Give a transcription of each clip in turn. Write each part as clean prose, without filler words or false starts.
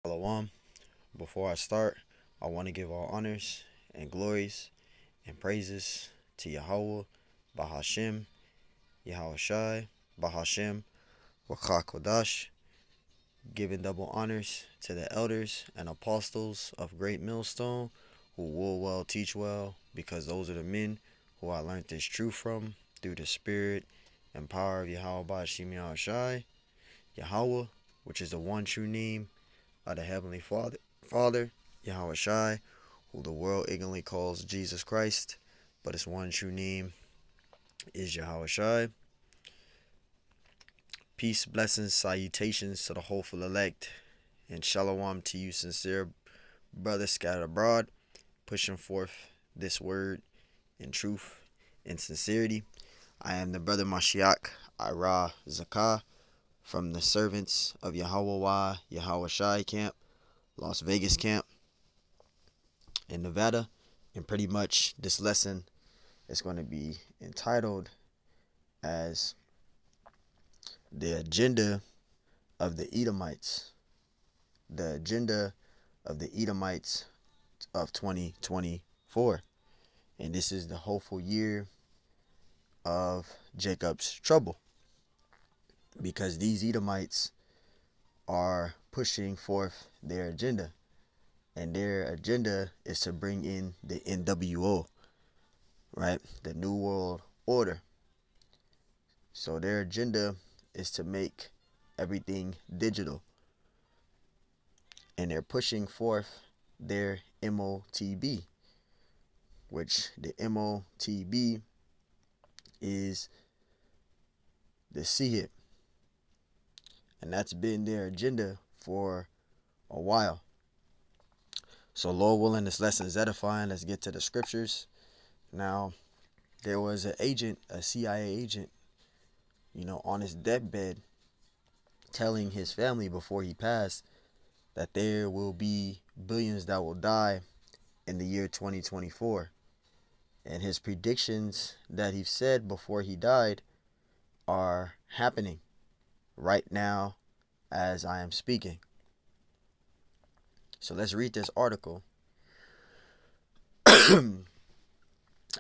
Shalom. Before I start, I want to give all honors and glories and praises to Yahweh, Bahashem, Yahushai, Bahashem, Wakah Kodash, giving double honors to the elders and apostles of Great Millstone who will well teach well, because those are the men who I learned this truth from through the spirit and power of Yahweh Bahashem Yahushai, Yahweh, which is the one true name of the Heavenly Father, Yahweh Shai, who the world ignorantly calls Jesus Christ, but his one true name is Yahweh Shai. Peace, blessings, salutations to the hopeful elect, and shalom to you, sincere brothers scattered abroad, pushing forth this word in truth and sincerity. I am the brother Mashiach Ira Zakah from the servants of Yahweh Yahweh Shai camp, Las Vegas camp in Nevada. And pretty much this lesson is going to be entitled as the agenda of the Edomites. The agenda of the Edomites of 2024. And this is the hopeful year of Jacob's trouble, because these Edomites are pushing forth their agenda. And their agenda is to bring in the NWO, right? The New World Order. So their agenda is to make everything digital. And they're pushing forth their MOTB, which the MOTB is the CHIP. And that's been their agenda for a while. So Lord willing, this lesson is edifying. Let's get to the scriptures. Now, there was an agent, a CIA agent, on his deathbed, telling his family before he passed that there will be billions that will die in the year 2024. And his predictions that he said before he died are happening right now as I am speaking. So let's read this article.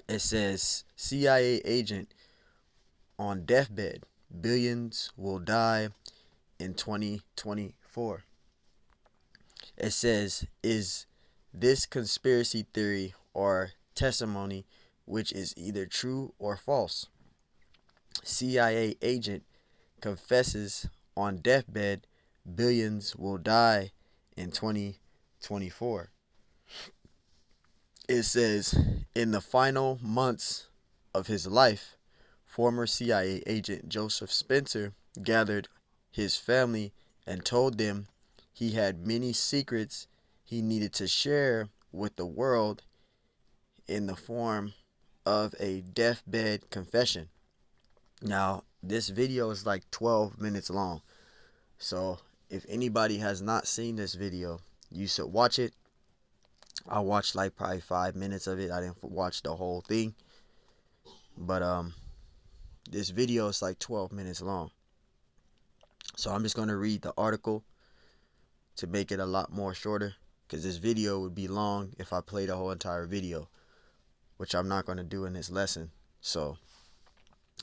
It says, CIA agent on deathbed, billions will die in 2024. It says, is this conspiracy theory or testimony which is either true or false? CIA agent confesses on deathbed, billions will die in 2024. It says, in the final months of his life, former CIA agent Joseph Spencer gathered his family and told them he had many secrets he needed to share with the world in the form of a deathbed confession. Now, this video is like 12 minutes long. So, if anybody has not seen this video, you should watch it. I watched like probably 5 minutes of it. I didn't watch the whole thing. But this video is like 12 minutes long. So I'm just going to read the article to make it a lot more shorter, because this video would be long if I played the whole entire video, which I'm not going to do in this lesson. So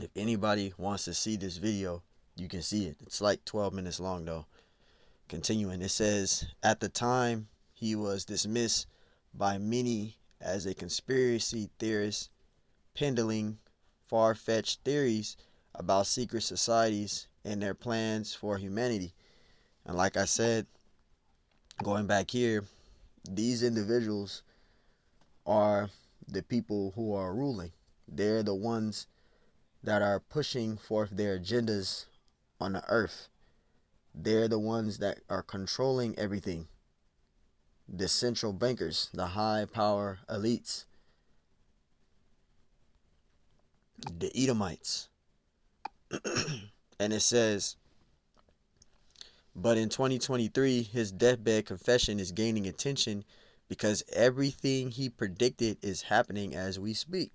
if anybody wants to see this video, you can see it. It's like 12 minutes long though. Continuing, it says, at the time he was dismissed by many as a conspiracy theorist peddling far-fetched theories about secret societies and their plans for humanity. And like I said, going back here, these individuals are the people who are ruling. They're the ones that are pushing forth their agendas on the earth. They're the ones that are controlling everything. The central bankers, the high power elites, the Edomites. And it says, but in 2023, his deathbed confession is gaining attention because everything he predicted is happening as we speak.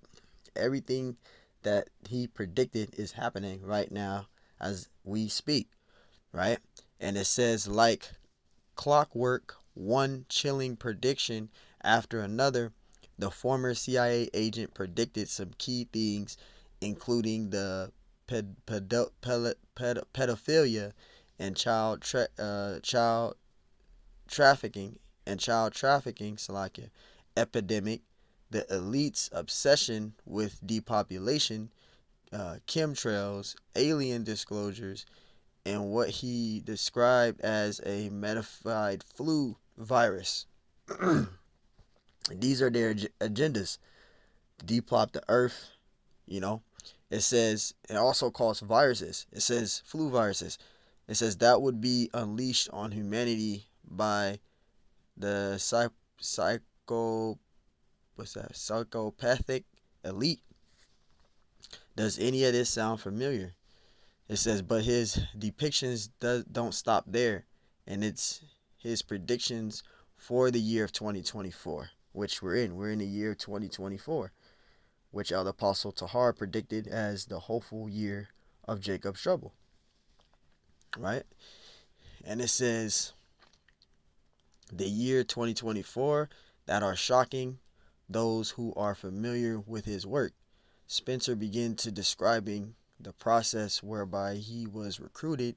Everything that he predicted is happening right now as we speak, right? And it says, like clockwork, one chilling prediction after another, the former CIA agent predicted some key things, including the pedophilia and child trafficking Salakia, epidemic, the elite's obsession with depopulation, chemtrails, alien disclosures, and what he described as a modified flu virus. These are their agendas. Deplop the earth, you know. It says, it also calls viruses. It says flu viruses. It says that would be unleashed on humanity by the psychopathic elite. Does any of this sound familiar? It says, but his depictions don't stop there, and it's his predictions for the year of 2024, which we're in. We're in the year 2024, which the Apostle Tahar predicted as the hopeful year of Jacob's trouble, right? And it says, the year 2024 that are shocking those who are familiar with his work. Spencer began to describing the process whereby he was recruited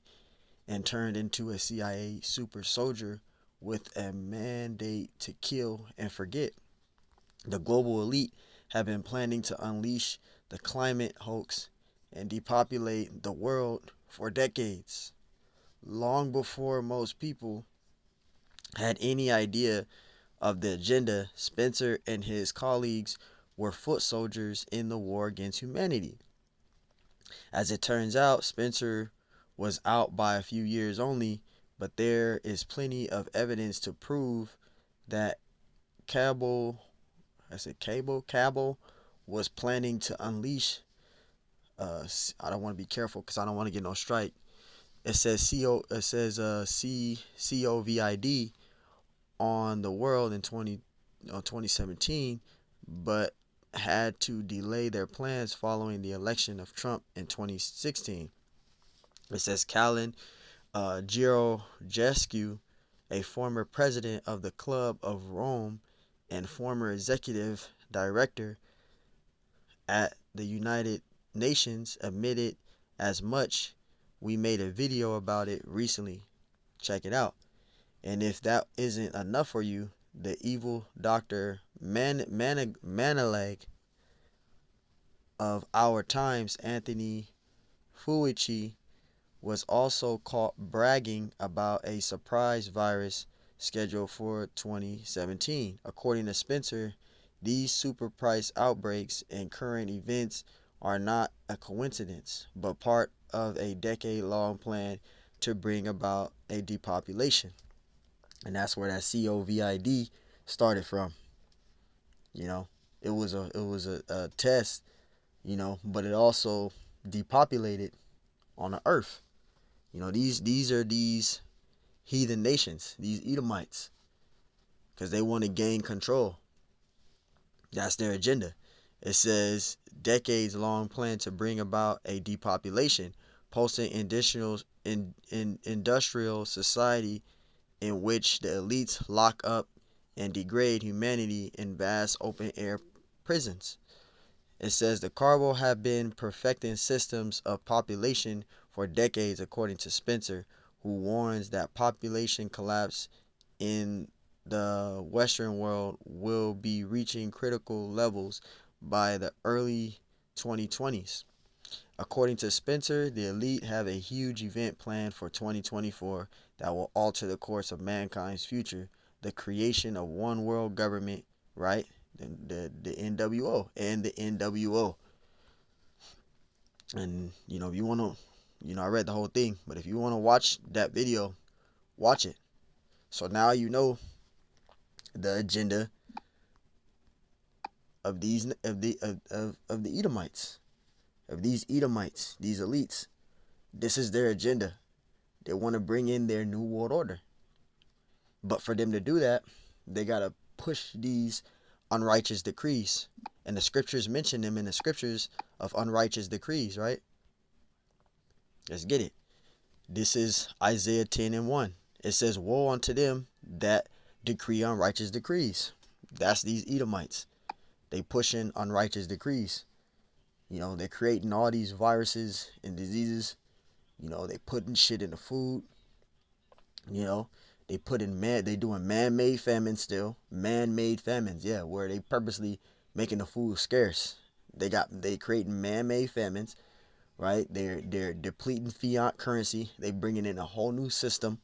and turned into a CIA super soldier with a mandate to kill and forget. The global elite have been planning to unleash the climate hoax and depopulate the world for decades, long before most people had any idea of the agenda. Spencer and his colleagues were foot soldiers in the war against humanity. As it turns out, Spencer was out by a few years only, but there is plenty of evidence to prove that Cabell was planning to unleash. I don't want to be careful because I don't want to get no strike. It says COVID on the world in 2017, but had to delay their plans following the election of Trump in 2016. It says Callan Georgescu, a former president of the Club of Rome and former executive director at the United Nations, admitted as much. We made a video about it recently. Check it out. And if that isn't enough for you, the evil Dr. Manalag of our times, Anthony Fauci, was also caught bragging about a surprise virus scheduled for 2017. According to Spencer, these super price outbreaks and current events are not a coincidence, but part of a decade-long plan to bring about a depopulation. And that's where that COVID started from. You know, it was a test, but it also depopulated on the earth. These are these heathen nations, these Edomites, because they want to gain control. That's their agenda. It says decades long plan to bring about a depopulation, post-industrial industrial society in which the elites lock up and degrade humanity in vast open air prisons. It says the Carbo have been perfecting systems of population for decades, according to Spencer, who warns that population collapse in the Western world will be reaching critical levels by the early 2020s. According to Spencer, the elite have a huge event planned for 2024 that will alter the course of mankind's future, the creation of one world government, right? The NWO and the NWO. And, if you want to, I read the whole thing, but if you want to watch that video, watch it. So now you know the agenda of these of the Edomites, these elites. This is their agenda. They want to bring in their new world order. But for them to do that, they got to push these unrighteous decrees. And the scriptures mention them in the scriptures of unrighteous decrees, right? Let's get it. This is Isaiah 10:1. It says, woe unto them that decree unrighteous decrees. That's these Edomites. They pushing unrighteous decrees. They're creating all these viruses and diseases. They putting shit in the food. You know, they doing man-made famines still. Man-made famines, yeah, where they purposely making the food scarce. They creating man-made famines, right? They're depleting fiat currency. They bringing in a whole new system.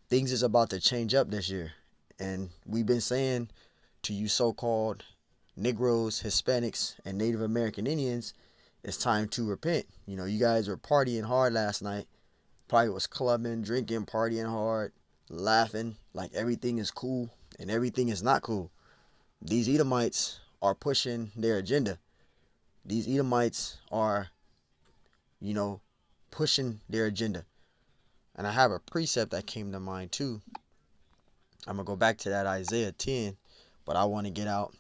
Things is about to change up this year. And we've been saying to you so-called Negroes, Hispanics, and Native American Indians, it's time to repent. You guys were partying hard last night. Probably was clubbing, drinking, partying hard, laughing like everything is cool and everything is not cool. These Edomites are pushing their agenda. These Edomites are, you know, pushing their agenda. And I have a precept that came to mind too. I'm going to go back to that Isaiah 10, but I want to get out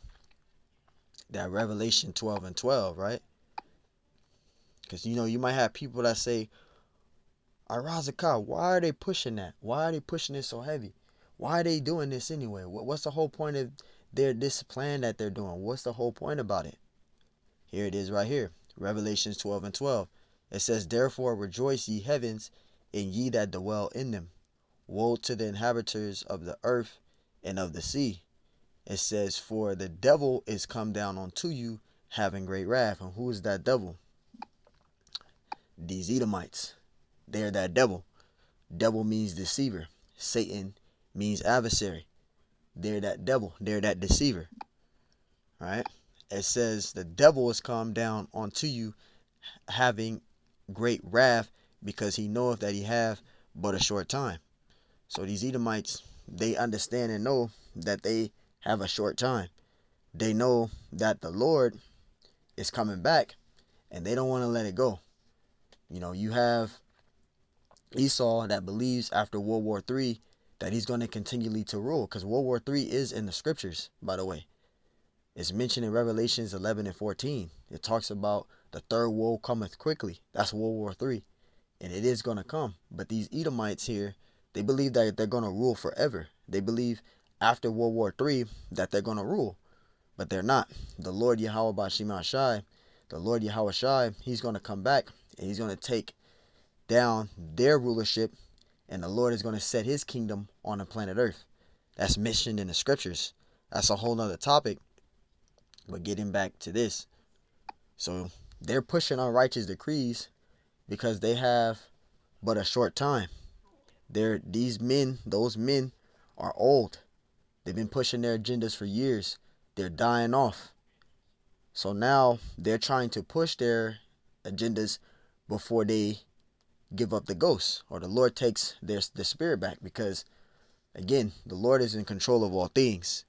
that Revelation 12 and 12, right? Because, you might have people that say, Arazaka, why are they pushing that? Why are they pushing it so heavy? Why are they doing this anyway? What's the whole point of this plan that they're doing? What's the whole point about it? Here it is right here. Revelations 12 and 12. It says, therefore rejoice ye heavens, and ye that dwell in them. Woe to the inhabitants of the earth and of the sea. It says, for the devil is come down unto you, having great wrath. And who is that devil? These Edomites. They're that devil. Devil means deceiver. Satan means adversary. They're that devil. They're that deceiver. Right? It says the devil is come down unto you, having great wrath, because he knoweth that he have but a short time. So these Edomites, they understand and know that they have a short time. They know that the Lord is coming back, and they don't want to let it go. You have Esau that believes after World War III that he's going to continually to rule, because World War III is in the scriptures, by the way. It's mentioned in Revelations 11 and 14. It talks about the third woe cometh quickly. That's World War III. And it is going to come. But these Edomites here, they believe that they're going to rule forever. They believe after World War III that they're going to rule. But they're not. The Lord Yahweh Bashima Shai, the Lord Yahweh Shai, he's going to come back and he's going to take down their rulership, and the Lord is going to set his kingdom on the planet Earth. That's mentioned in the scriptures. That's a whole nother topic. But getting back to this. So they're pushing unrighteous decrees because they have but a short time. Those men are old. They've been pushing their agendas for years. They're dying off. So now they're trying to push their agendas before they give up the ghost, or the Lord takes their spirit back, because again, the Lord is in control of all things,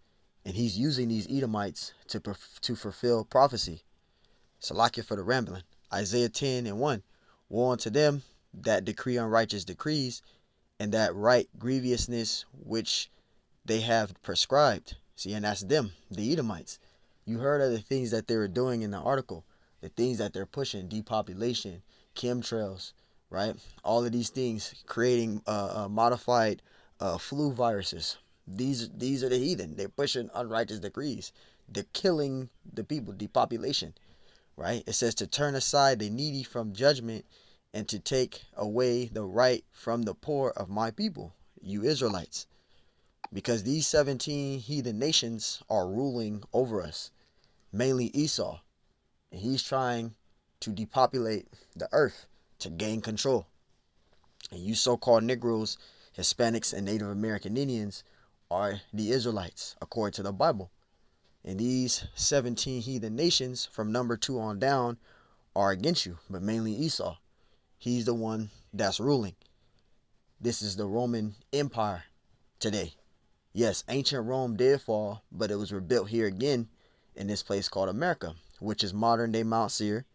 and he's using these Edomites to fulfill prophecy. Salakia for the rambling. Isaiah 10 and 1. Woe unto them that decree unrighteous decrees, and that write grievousness which they have prescribed. See, and that's them, the Edomites. You heard of the things that they were doing in the article, the things that they're pushing: depopulation, chemtrails, right? All of these things, creating modified flu viruses. These are the heathen. They're pushing unrighteous decrees. They're killing the people, depopulation, right? It says to turn aside the needy from judgment, and to take away the right from the poor of my people, you Israelites. Because these 17 heathen nations are ruling over us, mainly Esau. And he's trying to depopulate the earth to gain control. And you so-called Negroes, Hispanics, and Native American Indians are the Israelites, according to the Bible. And these 17 heathen nations, from number 2 on down, are against you, but mainly Esau. He's the one that's ruling. This is the Roman Empire today. Yes, ancient Rome did fall, but it was rebuilt here again in this place called America, which is modern day Mount Seir,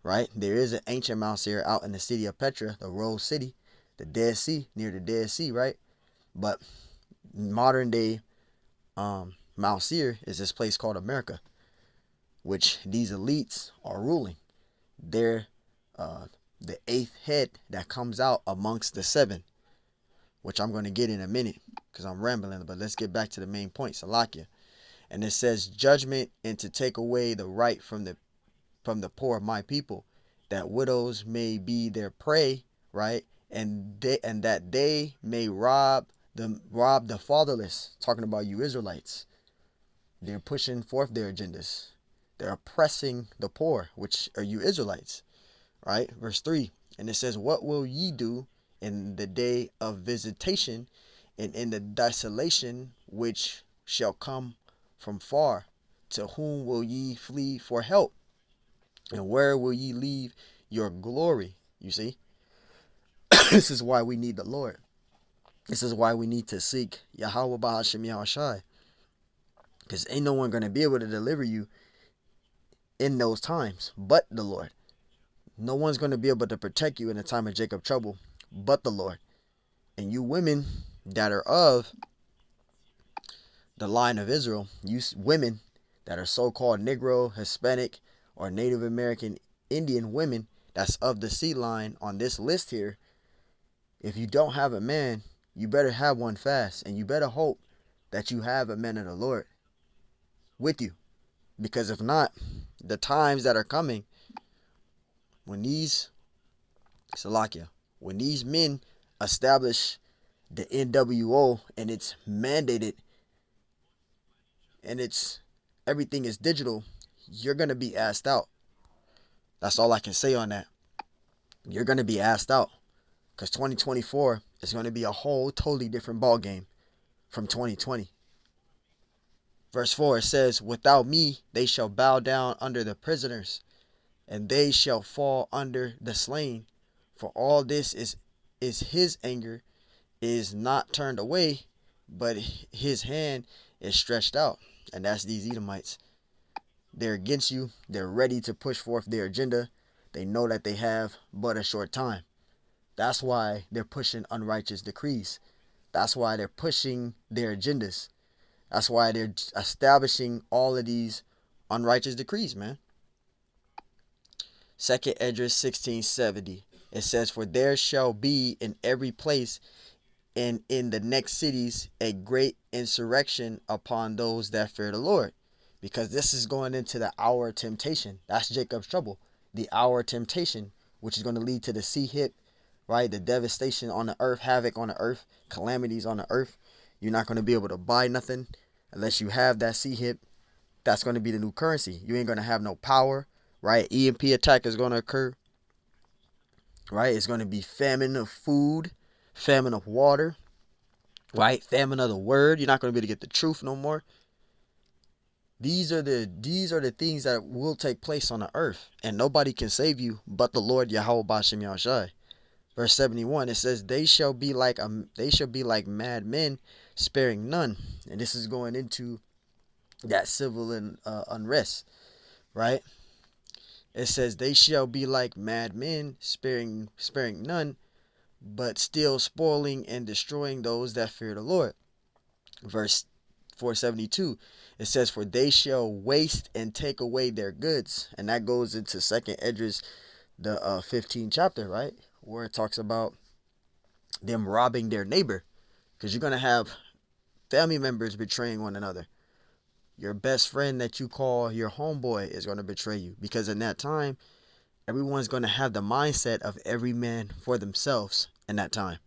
right? There is an ancient Mount Seir out in the city of Petra, the Rose City, the Dead Sea, near the Dead Sea, right? But modern day Mount Seir is this place called America, which these elites are ruling. They're the 8th head that comes out amongst the 7. which I'm going to get in a minute because I'm rambling, but let's get back to the main point, Salakia. And it says judgment and to take away the right from the poor of my people, that widows may be their prey, right? And that they may rob the fatherless. Talking about you Israelites. They're pushing forth their agendas. They're oppressing the poor, which are you Israelites, right? Verse 3. And it says, what will ye do in the day of visitation and in the desolation which shall come from far? To whom will ye flee for help? And where will ye leave your glory? You see, this is why we need the Lord. This is why we need to seek Yahweh Bahashim Yahushai. Because ain't no one going to be able to deliver you in those times but the Lord. No one's going to be able to protect you in the time of Jacob trouble but the Lord. And you women that are of the line of Israel, you women that are so-called Negro, Hispanic, or Native American Indian women that's of the seed line on this list here, if you don't have a man, you better have one fast, and you better hope that you have a man of the Lord with you. Because if not, the times that are coming, when these men establish the NWO and it's mandated and it's everything is digital, you're going to be asked out. That's all I can say on that. You're going to be asked out. Because 2024 is going to be a whole totally different ball game from 2020. Verse 4, it says, without me they shall bow down under the prisoners, and they shall fall under the slain. For all this is his anger is not turned away, but his hand is stretched out. And that's these Edomites. They're against you. They're ready to push forth their agenda. They know that they have but a short time. That's why they're pushing unrighteous decrees. That's why they're pushing their agendas. That's why they're establishing all of these unrighteous decrees, man. 2nd Esdras 16:70. It says, for there shall be in every place and in the next cities a great insurrection upon those that fear the Lord. Because this is going into the hour of temptation. That's Jacob's trouble. The hour of temptation, which is going to lead to the sea hip, right? The devastation on the earth, havoc on the earth, calamities on the earth. You're not going to be able to buy nothing unless you have that sea hip. That's going to be the new currency. You ain't going to have no power, right? EMP attack is going to occur, right? It's going to be famine of food, famine of water, right? Famine of the word. You're not going to be able to get the truth no more. These are the things that will take place on the earth, and nobody can save you but the Lord Yahweh Bashem Yahushai. Verse 71, it says, they shall be like mad men, sparing none. And this is going into that civil and unrest, right? It says they shall be like mad men, sparing none, but still spoiling and destroying those that fear the Lord. Verse 472, it says, for they shall waste and take away their goods. And that goes into 2nd Esdras, the 15th chapter, right? Where it talks about them robbing their neighbor. Because you're going to have family members betraying one another. Your best friend that you call your homeboy is going to betray you. Because in that time, everyone's going to have the mindset of every man for themselves in that time.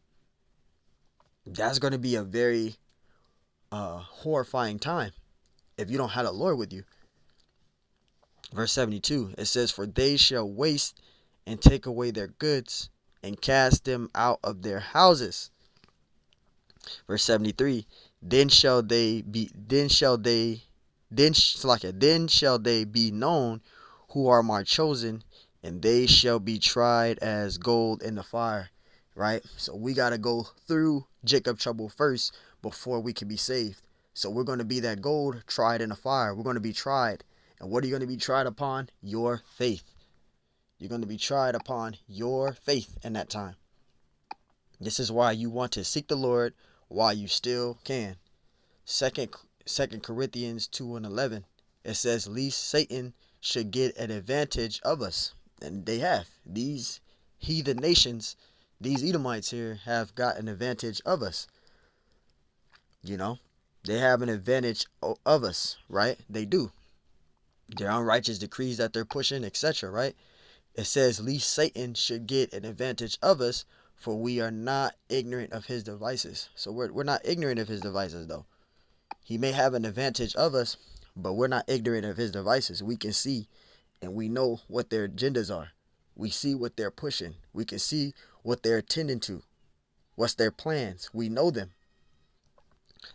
That's going to be a very horrifying time if you don't have the Lord with you. Verse 72, it says, for they shall waste and take away their goods and cast them out of their houses. Verse 73, then shall they be known who are my chosen, and they shall be tried as gold in the fire. Right? So we got to go through Jacob trouble first before we can be saved. So we're going to be that gold tried in the fire. We're going to be tried. And what are you going to be tried upon? Your faith. You're going to be tried upon your faith in that time. This is why you want to seek the Lord while you still can. Second Corinthians 2:11. It says, lest Satan should get an advantage of us. And they have. These heathen nations, These Edomites here have got an advantage of us. You know, they have an advantage of us, right? They do. Their unrighteous decrees that they're pushing, etc., right? It says, least Satan should get an advantage of us, for we are not ignorant of his devices. So we're not ignorant of his devices, though. He may have an advantage of us, but we're not ignorant of his devices. We can see and we know what their agendas are. We see what they're pushing. We can see what they're attending to. What's their plans? We know them.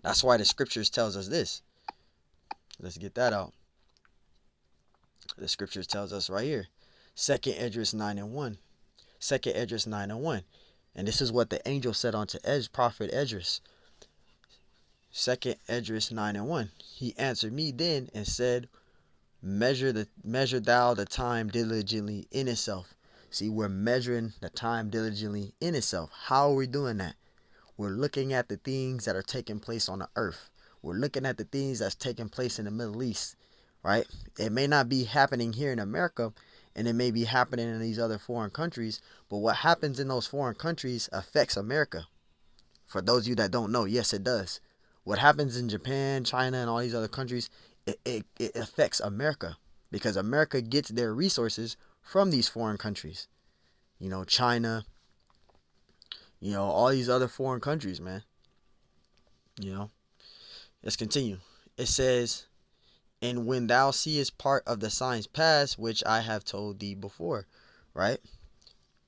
That's why the scriptures tells us this. Let's get that out. The scriptures tells us right here. 2nd Esdras 9:1. 2nd Esdras 9:1. And this is what the angel said unto prophet Esdras. 2nd Esdras 9:1. He answered me then and said, measure thou the time diligently in itself. See, we're measuring the time diligently in itself. How are we doing that? We're looking at the things that are taking place on the earth. We're looking at the things that's taking place in the Middle East, right? It may not be happening here in America, and it may be happening in these other foreign countries, but what happens in those foreign countries affects America. For those of you that don't know, yes, it does. What happens in Japan, China, and all these other countries, it affects America, because America gets their resources from these foreign countries. You know, China, you know, all these other foreign countries, man. You know, let's continue. It says, and when thou seest part of the signs pass, which I have told thee before, right?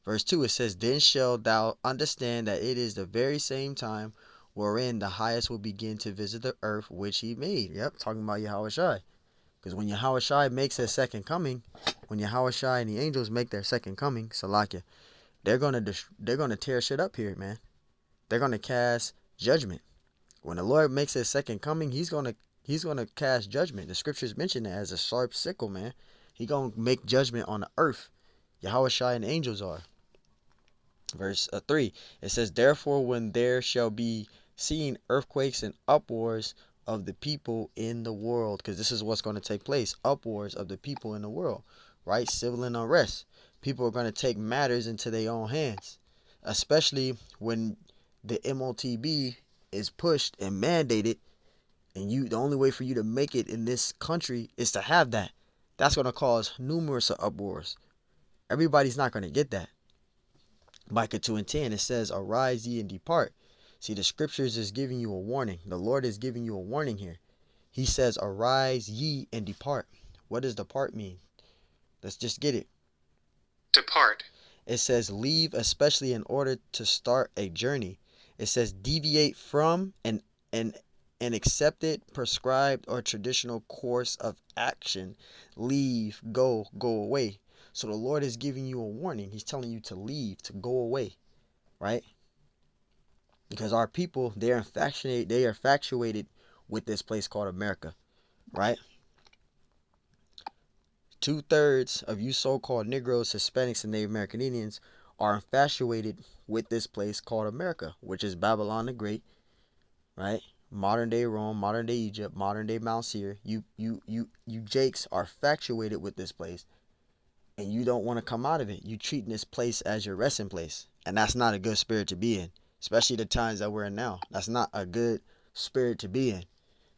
Verse 2, it says, then shalt thou understand that it is the very same time wherein the highest will begin to visit the earth which he made. Yep, talking about Yahushua. Because when Yahushua makes his second coming, when Yahushua and the angels make their second coming, Salakia, they're gonna tear shit up here, man. They're gonna cast judgment. When the Lord makes his second coming, he's gonna cast judgment. The scriptures mention it as a sharp sickle, man. He gonna make judgment on the earth. Yahushua and the angels are. Verse 3, it says, therefore when there shall be seen earthquakes and uproars of the people in the world, because this is what's going to take place, uproars of the people in the world, right? Civil unrest. People are going to take matters into their own hands, especially when the MOTB is pushed and mandated, and the only way for you to make it in this country is to have that. That's going to cause numerous uproars. Everybody's not going to get that. Micah 2:10, it says, arise ye and depart. See, the scriptures is giving you a warning. The Lord is giving you a warning here. He says, arise ye and depart. What does depart mean? Let's just get it. Depart. It says leave, especially in order to start a journey. It says deviate from an accepted, prescribed, or traditional course of action. Leave, go away. So the Lord is giving you a warning. He's telling you to leave, to go away, right? Because our people, they are infatuated with this place called America, right? 2/3 of you so-called Negroes, Hispanics, and Native American Indians are infatuated with this place called America, which is Babylon the Great, right? Modern day Rome, modern day Egypt, modern day Mount Seir. You Jakes are infatuated with this place, and you don't want to come out of it. You treating this place as your resting place, and that's not a good spirit to be in, especially the times that we're in now. That's not a good spirit to be in.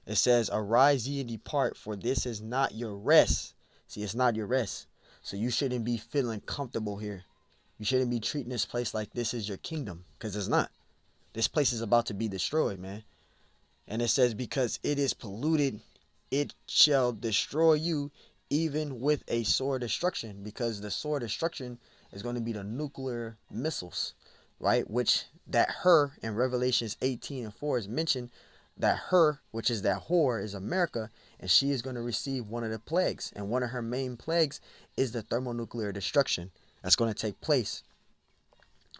It says, arise ye and depart, for this is not your rest. See, it's not your rest. So you shouldn't be feeling comfortable here. You shouldn't be treating this place like this is your kingdom, because it's not. This place is about to be destroyed, man. And it says, because it is polluted, it shall destroy you, even with a sore destruction. Because the sore destruction is going to be the nuclear missiles, right? Which that her in Revelations 18:4 is mentioned, that her, which is that whore, is America, and she is going to receive one of the plagues. And one of her main plagues is the thermonuclear destruction that's going to take place,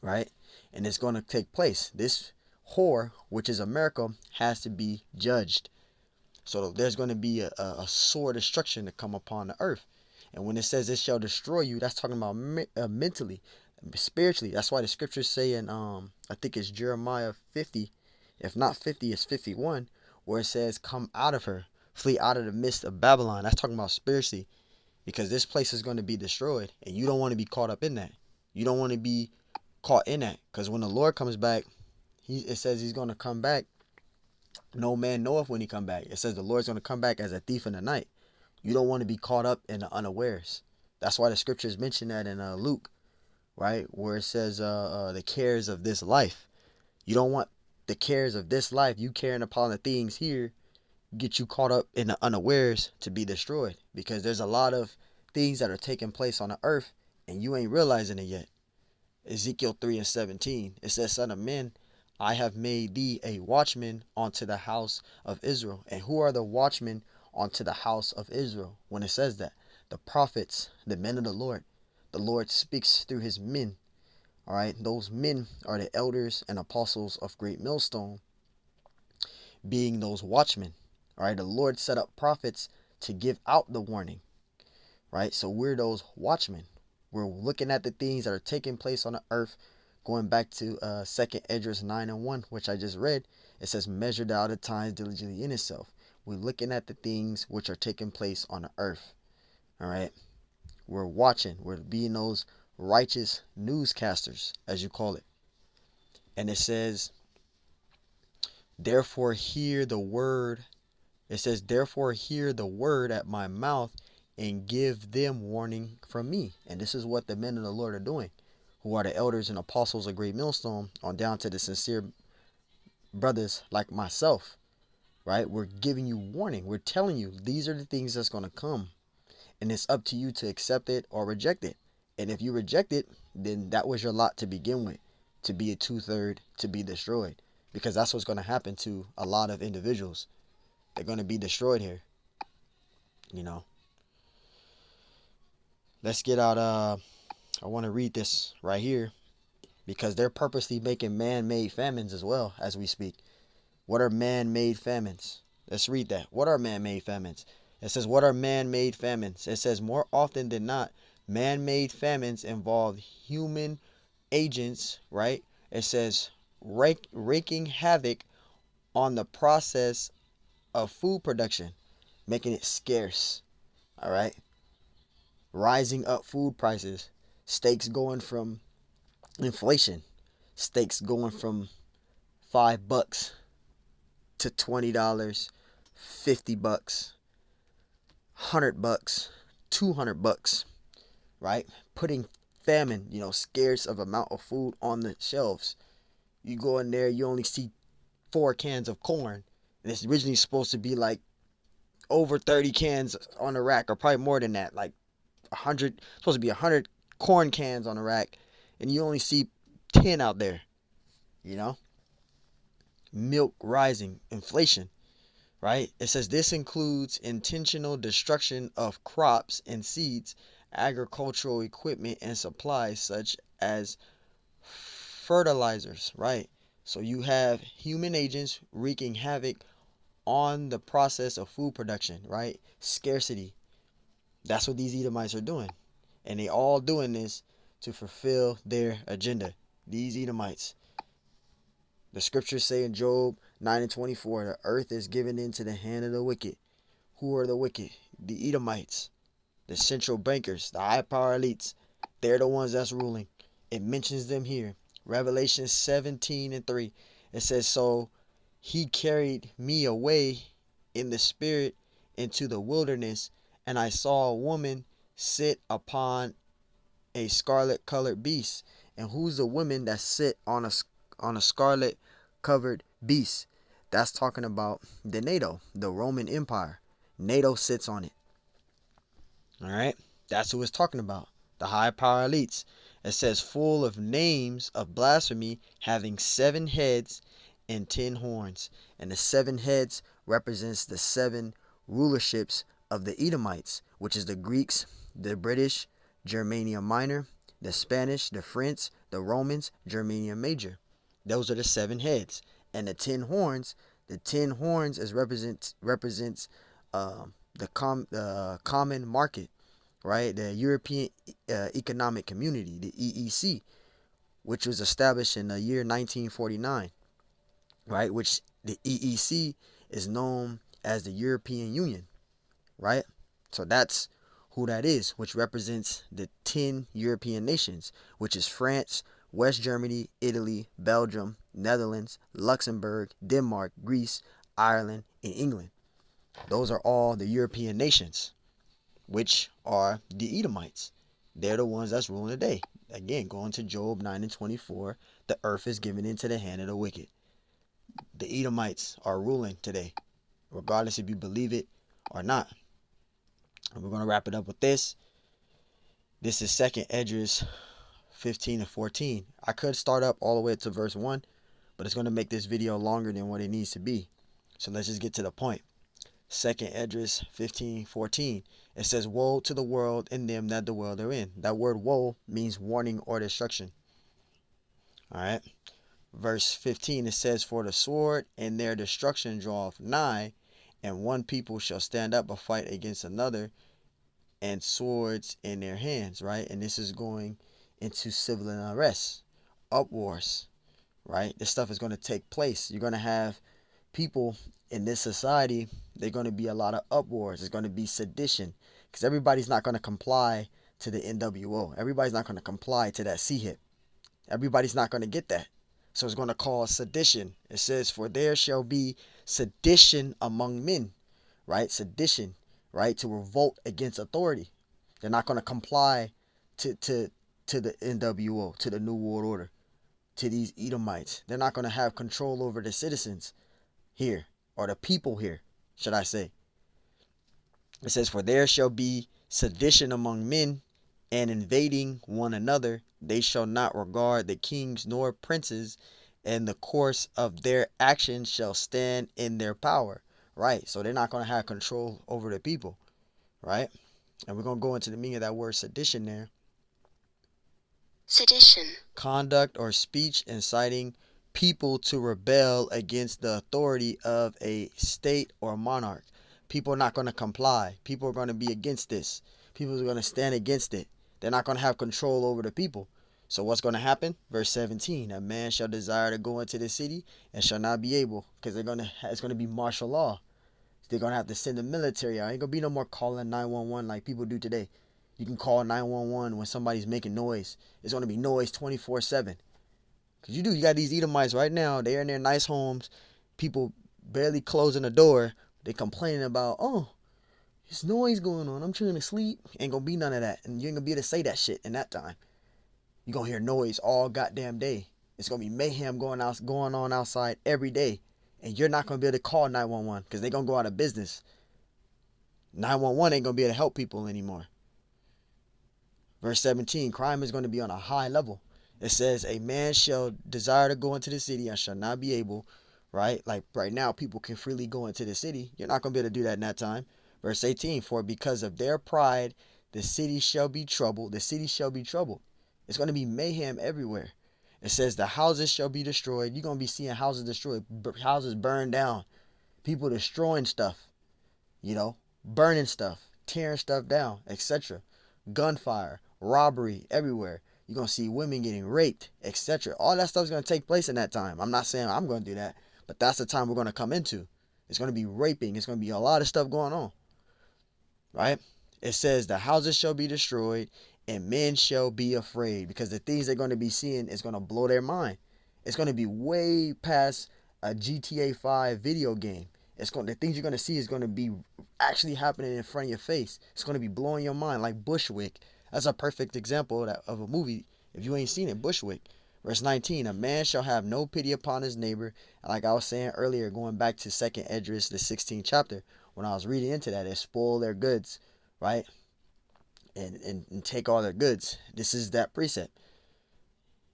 right? And it's going to take place. This whore, which is America, has to be judged. So there's going to be a sore destruction to come upon the earth. And when it says it shall destroy you, that's talking about mentally, spiritually. That's why the scriptures say in, I think it's Jeremiah 50, if not 50, it's 51, where it says, come out of her, flee out of the midst of Babylon. That's talking about spiritually, because this place is going to be destroyed, and you don't want to be caught up in that. You don't want to be caught in that. Because when the Lord comes back, it says he's going to come back. No man knoweth when he come back. It says the Lord's going to come back as a thief in the night. You don't want to be caught up in the unawares. That's why the scriptures mention that in Luke, right? Where it says the cares of this life. You don't want the cares of this life, you caring upon the things here, get you caught up in the unawares to be destroyed. Because there's a lot of things that are taking place on the earth and you ain't realizing it yet. Ezekiel 3:17, it says, Son of man, I have made thee a watchman unto the house of Israel. And who are the watchmen unto the house of Israel? When it says that, the prophets, the men of the Lord speaks through his men. All right, those men are the elders and apostles of Great Millstone, being those watchmen. All right, the Lord set up prophets to give out the warning. Right, so we're those watchmen. We're looking at the things that are taking place on the earth. Going back to 2nd Esdras 9:1, which I just read, it says, measure the out of times diligently in itself. We're looking at the things which are taking place on the earth. All right, we're watching. We're being those righteous newscasters, as you call it. And it says, therefore hear the word. It says, therefore hear the word at my mouth and give them warning from me. And this is what the men of the Lord are doing, who are the elders and apostles of Great Millstone, on down to the sincere brothers like myself, right? We're giving you warning. We're telling you these are the things that's going to come. And it's up to you to accept it or reject it. And if you reject it, then that was your lot to begin with, to be a 2/3, to be destroyed. Because that's what's going to happen to a lot of individuals. They're going to be destroyed here. You know. Let's get out, I want to read this right here, because they're purposely making man-made famines as well as we speak. What are man-made famines? Let's read that. What are man-made famines? It says, what are man-made famines? It says, more often than not, man-made famines involve human agents, right? It says, wreaking havoc on the process of food production, making it scarce, all right? Rising up food prices, steaks going from inflation, steaks going from $5 to $20, $50, $100, $200, right? Putting famine, scarce of amount of food on the shelves. You go in there, you only see 4 cans of corn, and it's originally supposed to be like over 30 cans on the rack, or probably more than that, like 100, supposed to be 100 corn cans on the rack, and you only see 10 out there. Milk rising, inflation, right? It says this includes intentional destruction of crops and seeds, agricultural equipment and supplies such as fertilizers, right? So you have human agents wreaking havoc on the process of food production, right? Scarcity. That's what these Edomites are doing. And they all doing this to fulfill their agenda. These Edomites. The scriptures say in Job 9:24, the earth is given into the hand of the wicked. Who are the wicked? The Edomites, the central bankers, the high power elites. They're the ones that's ruling. It mentions them here. Revelation 17:3. It says, so he carried me away in the spirit into the wilderness, and I saw a woman sit upon a scarlet colored beast. And who's the woman that sit on a scarlet covered beast? That's talking about the NATO, the Roman Empire. NATO sits on it. All right, that's who it's talking about. The high power elites. It says full of names of blasphemy, having 7 heads and 10 horns. And the 7 heads represents the 7 rulerships of the Edomites, which is the Greeks, the British, Germania Minor, the Spanish, the French, the Romans, Germania Major. Those are the 7 heads. And the 10 horns is represents the common market, right? The European Economic Community, the EEC, which was established in the year 1949, right? Which the EEC is known as the European Union, right? So that's who that is, which represents the 10 European nations, which is France, West Germany, Italy, Belgium, Netherlands, Luxembourg, Denmark, Greece, Ireland, and England. Those are all the European nations, which are the Edomites. They're the ones that's ruling today. Again, going to Job 9 and 24, the earth is given into the hand of the wicked. The Edomites are ruling today, regardless if you believe it or not. And we're going to wrap it up with this. This is 2nd Esdras 15 and 14. I could start up all the way to verse 1, but it's going to make this video longer than what it needs to be. So let's just get to the point. 2nd Esdras 15:14. It says, "Woe to the world and them that dwell therein." That word woe means warning or destruction. All right. Verse 15, it says, "For the sword and their destruction draweth nigh, and one people shall stand up a fight against another, and swords in their hands." Right. And this is going into civil unrest, uproars. Right. This stuff is going to take place. You're going to have people in this society, they're going to be a lot of uproars. There's going to be sedition, because everybody's not going to comply to the NWO. Everybody's not going to comply to that CHIP. Everybody's not going to get that. So it's going to cause sedition. It says, "For there shall be sedition among men," right? Sedition, right? To revolt against authority. They're not going to comply to the NWO, to the New World Order, to these Edomites. They're not going to have control over the citizens here, or the people here, should I say. It says, "For there shall be sedition among men, and invading one another. They shall not regard the kings nor princes, and the course of their actions shall stand in their power." Right. So they're not going to have control over the people. Right. And we're going to go into the meaning of that word sedition there. Sedition. Conduct or speech inciting people to rebel against the authority of a state or monarch. People are not going to comply. People are going to be against this. People are going to stand against it. They're not going to have control over the people. So what's going to happen? Verse 17, "A man shall desire to go into the city and shall not be able," because it's going to be martial law. They're going to have to send the military out. Ain't going to be no more calling 911 like people do today. You can call 911 when somebody's making noise. It's going to be noise 24/7. Because you got these Edomites right now. They're in their nice homes. People barely closing the door. They complaining about, "Oh, there's noise going on. I'm trying to sleep." Ain't going to be none of that. And you ain't going to be able to say that shit in that time. You're going to hear noise all goddamn day. It's going to be mayhem going on outside every day. And you're not going to be able to call 911 because they're going to go out of business. 911 ain't going to be able to help people anymore. Verse 17, crime is going to be on a high level. It says, "A man shall desire to go into the city and shall not be able," right? Like right now, people can freely go into the city. You're not going to be able to do that in that time. Verse 18, "For because of their pride, the city shall be troubled." The city shall be troubled. It's going to be mayhem everywhere. It says, "The houses shall be destroyed." You're going to be seeing houses destroyed, houses burned down, people destroying stuff, burning stuff, tearing stuff down, etc. Gunfire, robbery everywhere. You're going to see women getting raped, etc. All that stuff is going to take place in that time. I'm not saying I'm going to do that, but that's the time we're going to come into. It's going to be raping. It's going to be a lot of stuff going on, right? It says, "The houses shall be destroyed and men shall be afraid," because the things they're going to be seeing is going to blow their mind. It's going to be way past a GTA 5 video game. The things you're going to see is going to be actually happening in front of your face. It's going to be blowing your mind, like Bushwick. That's a perfect example of a movie. If you ain't seen it, Bushwick. Verse 19, "A man shall have no pity upon his neighbor." Like I was saying earlier, going back to 2nd Esdras, the 16th chapter, when I was reading into that, it spoil their goods, right? And take all their goods. This is that precept.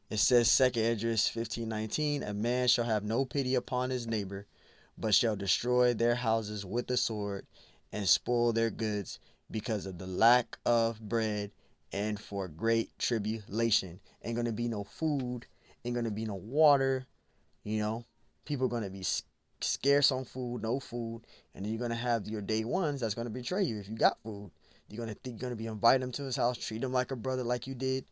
It says 2nd Esdras 15:19, "A man shall have no pity upon his neighbor, but shall destroy their houses with the sword and spoil their goods because of the lack of bread and for great tribulation." Ain't going to be no food. Ain't going to be no water. People are going to be scarce on food, no food. And then you're going to have your day ones that's going to betray you if you got food. You're going to be inviting him to his house, treat him like a brother like you did.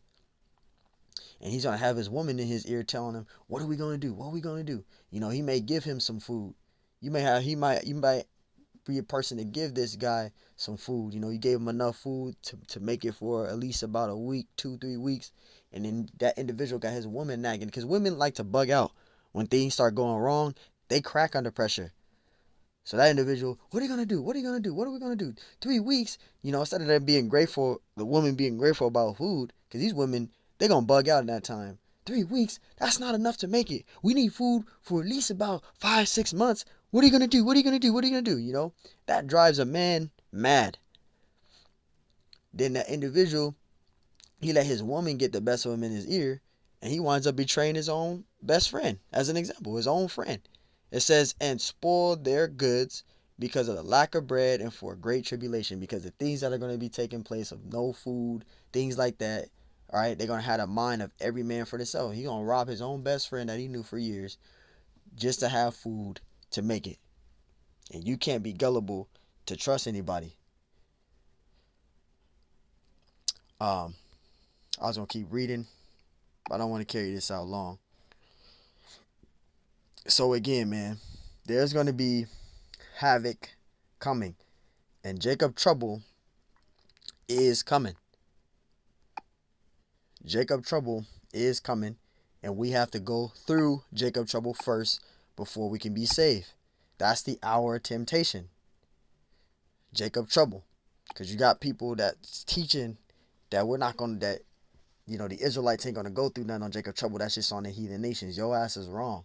And he's going to have his woman in his ear telling him, "What are we going to do? What are we going to do?" He may give him some food. You might be a person to give this guy some food. You gave him enough food to make it for at least about a week, 2-3 weeks. and then that individual got his woman nagging, because women like to bug out when things start going wrong. They crack under pressure. So that individual, what are you gonna do? What are you gonna do? What are we gonna do? 3 weeks, instead of them being grateful, the woman being grateful about food, because these women, they gonna bug out in that time. 3 weeks, that's not enough to make it. We need food for at least about 5, 6 months. What are you gonna do? What are you gonna do? What are you gonna do? That drives a man mad. Then that individual, he let his woman get the best of him in his ear, and he winds up betraying his own best friend, as an example, his own friend. It says, and spoiled their goods because of the lack of bread and for great tribulation, because the things that are going to be taking place of no food, things like that, all right, they're going to have a mind of every man for themselves. He's going to rob his own best friend that he knew for years just to have food to make it. And you can't be gullible to trust anybody. I was going to keep reading, but I don't want to carry this out long. So again, man, there's going to be havoc coming, and Jacob trouble is coming. Jacob trouble is coming, and we have to go through Jacob trouble first before we can be saved. That's the hour of temptation. Jacob trouble. Because you got people that's teaching that we're not going to, that, the Israelites ain't going to go through nothing on Jacob trouble. That's just on the heathen nations. Your ass is wrong.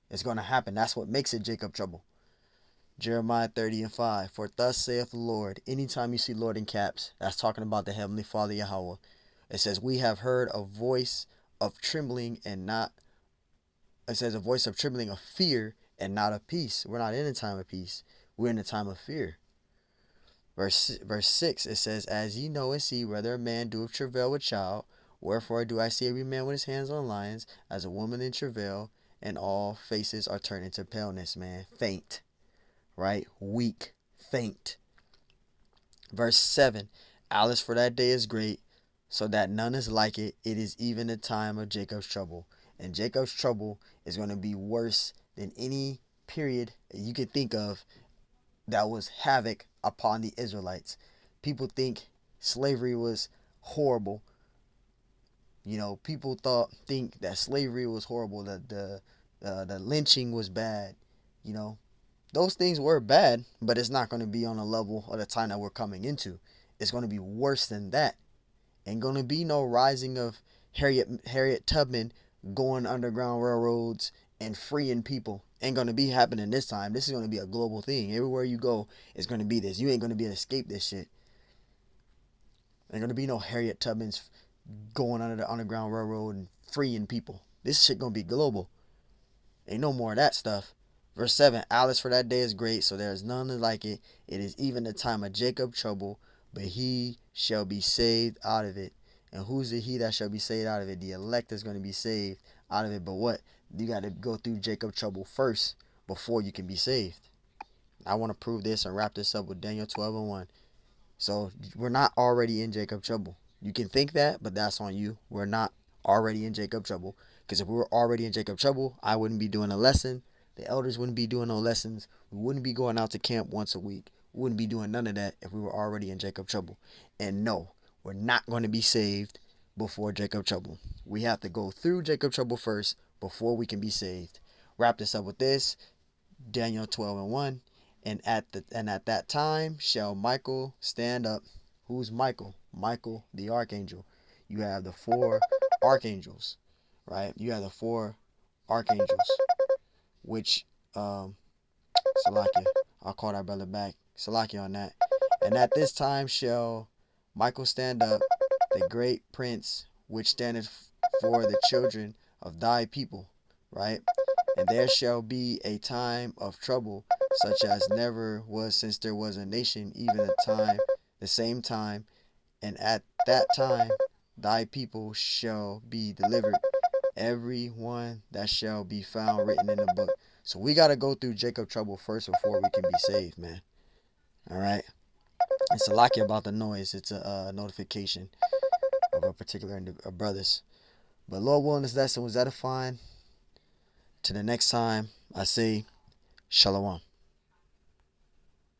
It's going to happen. That's what makes it Jacob trouble. Jeremiah 30:5. For thus saith the Lord. Anytime you see Lord in caps, that's talking about the Heavenly Father Yahweh. It says, we have heard a voice of trembling and not, it says a voice of trembling of fear and not of peace. We're not in a time of peace. We're in a time of fear. Verse 6, it says, as ye know and see whether a man doeth travail with child, wherefore do I see every man with his hands on lions, as a woman in travail, and all faces are turned into paleness, man. Faint. Right? Weak. Faint. Verse 7, Alice for that day is great, so that none is like it. It is even the time of Jacob's trouble. And Jacob's trouble is going to be worse than any period you could think of that was havoc upon the Israelites. People think slavery was horrible. People think that slavery was horrible, that the lynching was bad. Those things were bad, but it's not going to be on the level of the time that we're coming into. It's going to be worse than that. Ain't going to be no rising of Harriet Tubman going underground railroads and freeing people. Ain't going to be happening this time. This is going to be a global thing. Everywhere you go, it's going to be this. You ain't going to be able to escape this shit. Ain't going to be no Harriet Tubmans going under the underground railroad and freeing people. This shit going to be global. Ain't no more of that stuff. Verse 7, Alice for that day is great, so there is none like it. It is even the time of Jacob trouble, but he shall be saved out of it. And who's the he that shall be saved out of it? The elect is going to be saved out of it. But what? You got to go through Jacob trouble first before you can be saved. I want to prove this and wrap this up with Daniel 12:1. So we're not already in Jacob trouble. You can think that, but that's on you. We're not already in Jacob trouble. Because if we were already in Jacob trouble, I wouldn't be doing a lesson. The elders wouldn't be doing no lessons. We wouldn't be going out to camp once a week. We wouldn't be doing none of that if we were already in Jacob trouble. And no, we're not going to be saved before Jacob trouble. We have to go through Jacob trouble first before we can be saved. Wrap this up with this. Daniel 12:1. And at that time shall Michael stand up. Who's Michael? Michael the archangel. You have the 4 archangels, right? You have the 4 archangels, which Salakia, I'll call that brother back. Salakia on that. And at this time shall Michael stand up, the great prince, which standeth for the children of thy people, right? And there shall be a time of trouble, such as never was since there was a nation, even the same time. And at that time thy people shall be delivered, every one that shall be found written in the book. So we got to go through Jacob trouble first before we can be saved, man. All right. It's a lucky about the noise. It's a notification of a particular brothers. But Lord willing, this lesson was edifying. To the next time, I say, Shalom.